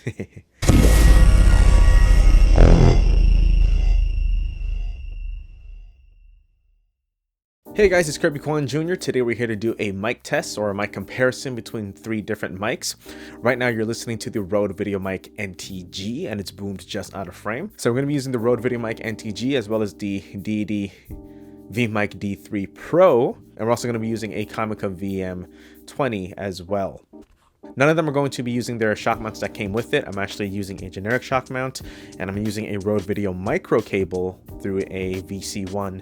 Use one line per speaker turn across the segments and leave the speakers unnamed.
Hey guys, it's Kirby Kwan Jr. Today we're here to do a mic test or a mic comparison between 3 different mics. Right now you're listening to the Rode VideoMic NTG and it's boomed just out of frame. So we're going to be using the Rode VideoMic NTG as well as the Deity V-Mic D3 Pro, and we're also going to be using a Comica CVM-VM20 as well. None of them are going to be using their shock mounts that came with it. I'm actually using a generic shock mount, and I'm using a Rode Video micro cable through a VC1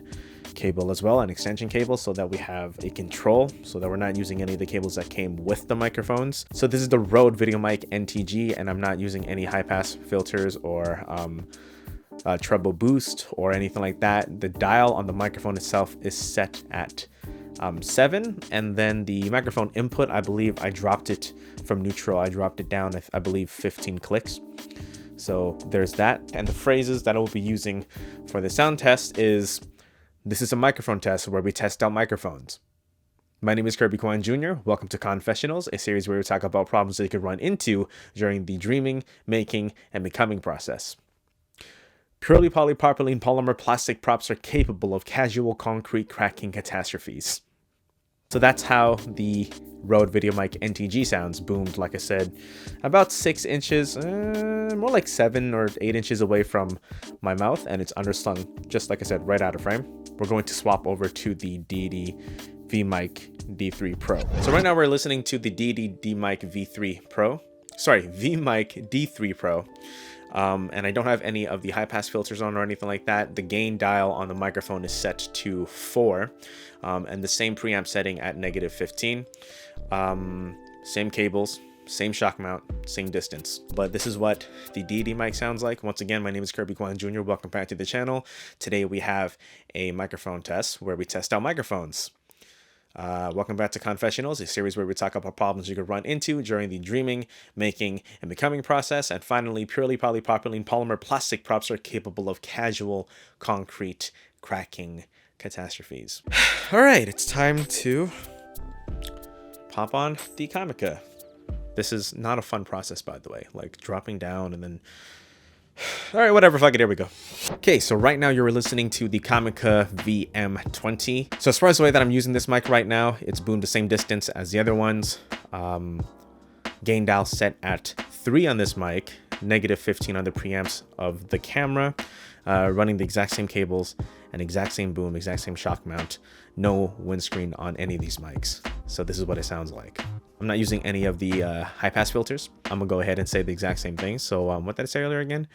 cable as well, an extension cable, so that we have a control, so that we're not using any of the cables that came with the microphones. So this is the Rode VideoMic NTG, and I'm not using any high pass filters or treble boost or anything like that. The dial on the microphone itself is set at 7, and then the microphone input, I believe I dropped it from neutral. I dropped it down, I believe 15 clicks. So there's that. And the phrases that I will be using for the sound test is, this is a microphone test where we test out microphones. My name is Kirby Kwan Jr. Welcome to Confessionals, a series where we talk about problems that you could run into during the dreaming, making, and becoming process. Purely polypropylene polymer plastic props are capable of casual concrete cracking catastrophes. So that's how the Rode VideoMic NTG sounds, boomed, like I said, about 6 inches, more like 7 or 8 inches away from my mouth, and it's underslung, just like I said, right out of frame. We're going to swap over to the Deity V-Mic D3 Pro. So right now we're listening to the Deity V-Mic V3 Pro. Sorry, V-Mic D3 Pro. And I don't have any of the high pass filters on or anything like that. The gain dial on the microphone is set to 4, and the same preamp setting at -15. Same cables, same shock mount, same distance. But this is what the Deity mic sounds like. Once again, my name is Kirby Kwan Jr. Welcome back to the channel. Today we have a microphone test where we test out microphones. Welcome back to Confessionals, a series where we talk about problems you could run into during the dreaming, making, and becoming process. And finally, purely polypropylene polymer plastic props are capable of casual concrete cracking catastrophes. All right, it's time to pop on the Comica. This is not a fun process, by the way, like dropping down and then... All right, whatever, fuck it, here we go. Okay, so right now you're listening to the Comica CVM-VM20. So as far as the way that I'm using this mic right now, it's boomed the same distance as the other ones. Gain dial set at 3 on this mic, -15 on the preamps of the camera, running the exact same cables, and exact same boom, exact same shock mount, no windscreen on any of these mics. So this is what it sounds like. I'm not using any of the high pass filters. I'm gonna go ahead and say the exact same thing. So what did I say earlier again?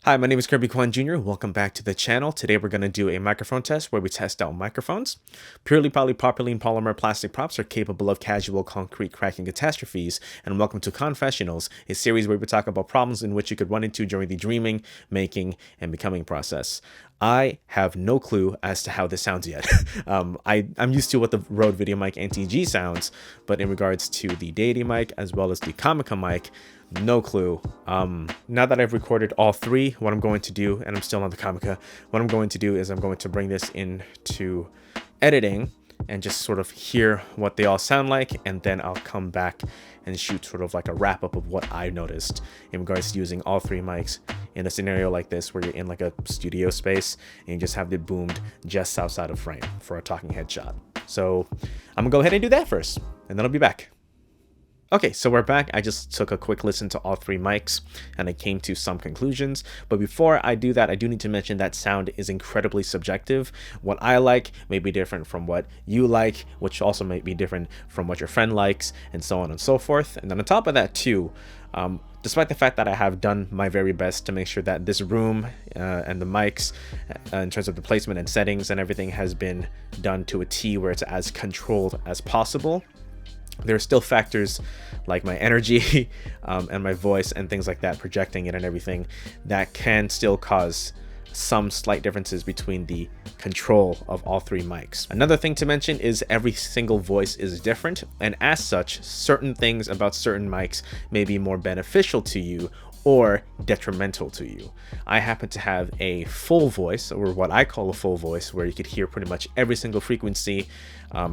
Hi, my name is Kirby Kwan Jr. Welcome back to the channel. Today we're going to do a microphone test where we test out microphones. Purely polypropylene polymer plastic props are capable of casual concrete cracking catastrophes. And welcome to Confessionals, a series where we talk about problems in which you could run into during the dreaming, making, and becoming process. I have no clue as to how this sounds yet. I'm used to what the Rode VideoMic NTG sounds, but in regards to the Deity mic as well as the Comica mic, no clue. Now that I've recorded all 3, what I'm going to do, and I'm still on the Comica, what I'm going to do is I'm going to bring this into editing and just sort of hear what they all sound like, and then I'll come back and shoot sort of like a wrap up of what I noticed in regards to using all 3 mics in a scenario like this where you're in like a studio space and you just have it boomed just outside of frame for a talking head shot. So I'm gonna go ahead and do that first, and then I'll be back. Okay, so we're back. I just took a quick listen to all 3 mics and I came to some conclusions. But before I do that, I do need to mention that sound is incredibly subjective. What I like may be different from what you like, which also may be different from what your friend likes, and so on and so forth. And then on top of that too, despite the fact that I have done my very best to make sure that this room and the mics, in terms of the placement and settings and everything, has been done to a T where it's as controlled as possible, there are still factors like my energy and my voice and things like that, projecting it and everything, that can still cause some slight differences between the control of all 3 mics. Another thing to mention is every single voice is different, and as such, certain things about certain mics may be more beneficial to you or detrimental to you. I happen to have a full voice, or what I call a full voice, where you could hear pretty much every single frequency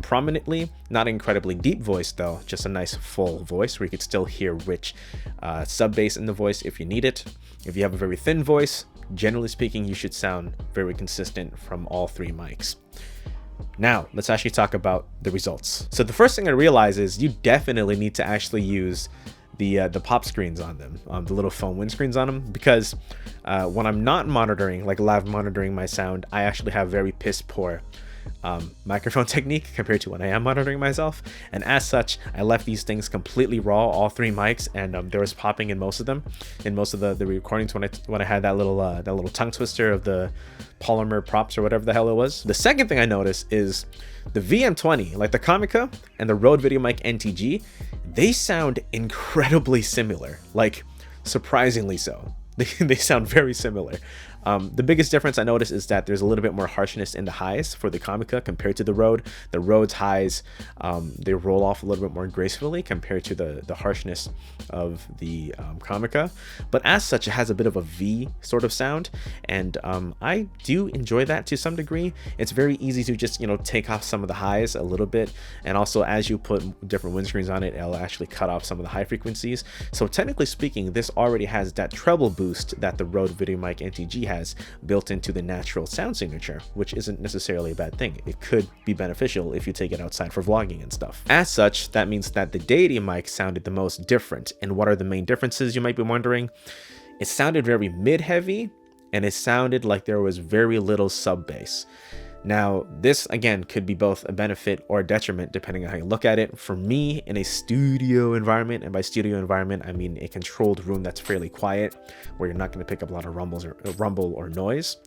prominently. Not incredibly deep voice though, just a nice full voice where you could still hear rich sub bass in the voice if you need it. If you have a very thin voice, generally speaking, you should sound very consistent from all three mics. Now, let's actually talk about the results. So the first thing I realize is you definitely need to actually use the pop screens on them, the little phone windscreens on them, because when I'm not monitoring, like live monitoring my sound, I actually have very piss poor microphone technique compared to when I am monitoring myself, and as such I left these things completely raw, all three mics, and there was popping in most of them, in most of the recordings when I had that little tongue twister of the polymer props or whatever the hell it was. The second thing I noticed is the VM20, like the Comica and the Rode VideoMic NTG, they sound incredibly similar, like surprisingly so. They sound very similar. The biggest difference I noticed is that there's a little bit more harshness in the highs for the Comica compared to the Rode. The Rode's highs, they roll off a little bit more gracefully compared to the harshness of the Comica. But as such, it has a bit of a V sort of sound, and I do enjoy that to some degree. It's very easy to just, take off some of the highs a little bit, and also as you put different windscreens on it, it'll actually cut off some of the high frequencies. So technically speaking, this already has that treble boost that the Rode VideoMic NTG has built into the natural sound signature, which isn't necessarily a bad thing. It could be beneficial if you take it outside for vlogging and stuff. As such, that means that the Deity mic sounded the most different. And what are the main differences, you might be wondering? It sounded very mid-heavy, and it sounded like there was very little sub bass. Now, this again could be both a benefit or a detriment depending on how you look at it. For me, in a studio environment, and by studio environment I mean a controlled room that's fairly quiet, where you're not going to pick up a lot of rumble or noise,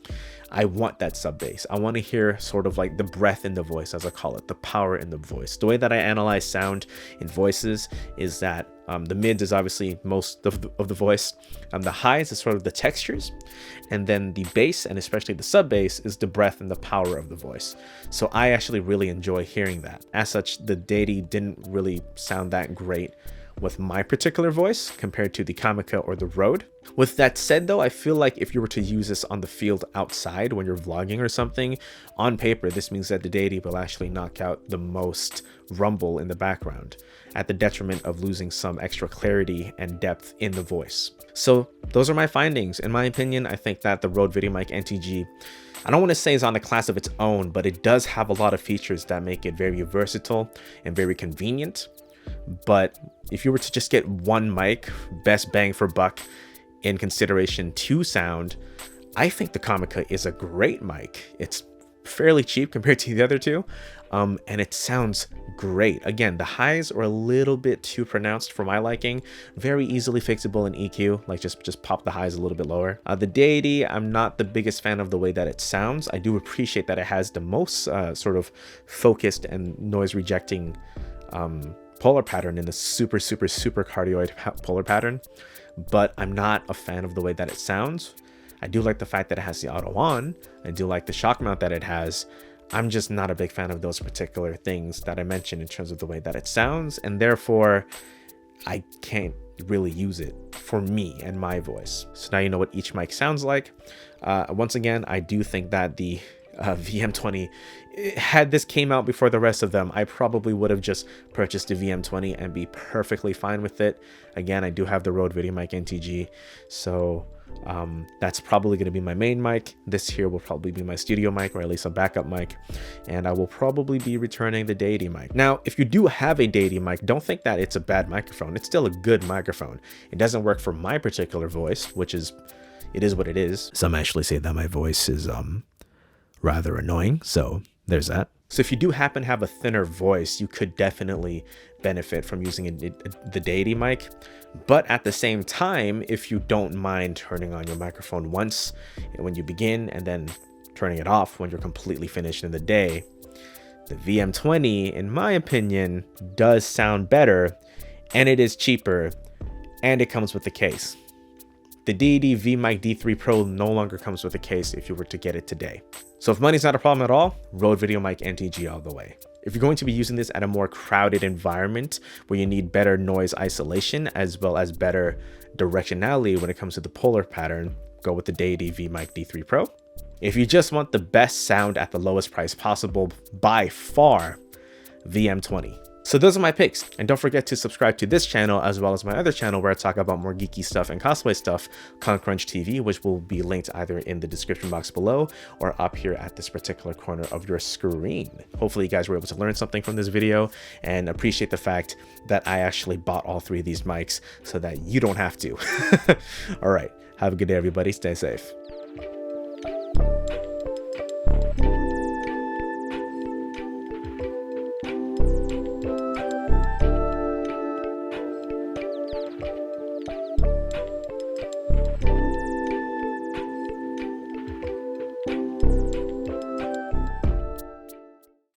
I want that sub bass. I want to hear sort of like the breath in the voice, as I call it, the power in the voice. The way that I analyze sound in voices is that the mids is obviously most of the voice, the highs is sort of the textures, and then the bass, and especially the sub bass, is the breath and the power of the voice. So I actually really enjoy hearing that. As such, the Deity didn't really sound that great with my particular voice compared to the Comica or the Rode. With that said though, I feel like if you were to use this on the field outside when you're vlogging or something, on paper this means that the Deity will actually knock out the most rumble in the background, at the detriment of losing some extra clarity and depth in the voice. So those are my findings. In my opinion, I think that the Rode VideoMic NTG, I don't want to say is on a class of its own, but it does have a lot of features that make it very versatile and very convenient. But if you were to just get one mic, best bang for buck in consideration to sound, I think the Comica is a great mic. It's fairly cheap compared to the other two, and it sounds great. Again, the highs are a little bit too pronounced for my liking, very easily fixable in EQ, like just pop the highs a little bit lower. The Deity, I'm not the biggest fan of the way that it sounds. I do appreciate that it has the most sort of focused and noise rejecting polar pattern in the super cardioid polar pattern, but I'm not a fan of the way that it sounds. I do like the fact that it has the auto on. I do like the shock mount that it has. I'm just not a big fan of those particular things that I mentioned in terms of the way that it sounds, and therefore I can't really use it for me and my voice. So now you know what each mic sounds like. Once again, I do think that the VM20, had this came out before the rest of them, I probably would have just purchased the VM20 and be perfectly fine with it. Again, I do have the Rode VideoMic NTG, so that's probably going to be my main mic. This here will probably be my studio mic, or at least a backup mic, and I will probably be returning the Deity mic. Now, if you do have a Deity mic, don't think that it's a bad microphone. It's still a good microphone. It doesn't work for my particular voice, which is, it is what it is. Some actually say that my voice is rather annoying, so there's that. So if you do happen to have a thinner voice, you could definitely benefit from using the Deity mic. But at the same time, if you don't mind turning on your microphone once when you begin and then turning it off when you're completely finished in the day, the VM20, in my opinion, does sound better, and it is cheaper, and it comes with the case. The Deity V-Mic D3 Pro no longer comes with a case if you were to get it today. So if money's not a problem at all, Rode VideoMic NTG all the way. If you're going to be using this at a more crowded environment where you need better noise isolation as well as better directionality when it comes to the polar pattern, go with the Deity V-Mic D3 Pro. If you just want the best sound at the lowest price possible, by far, VM20. So those are my picks, and don't forget to subscribe to this channel as well as my other channel where I talk about more geeky stuff and cosplay stuff, Concrunch TV, which will be linked either in the description box below or up here at this particular corner of your screen. Hopefully you guys were able to learn something from this video and appreciate the fact that I actually bought all 3 of these mics so that you don't have to. All right, have a good day everybody, stay safe.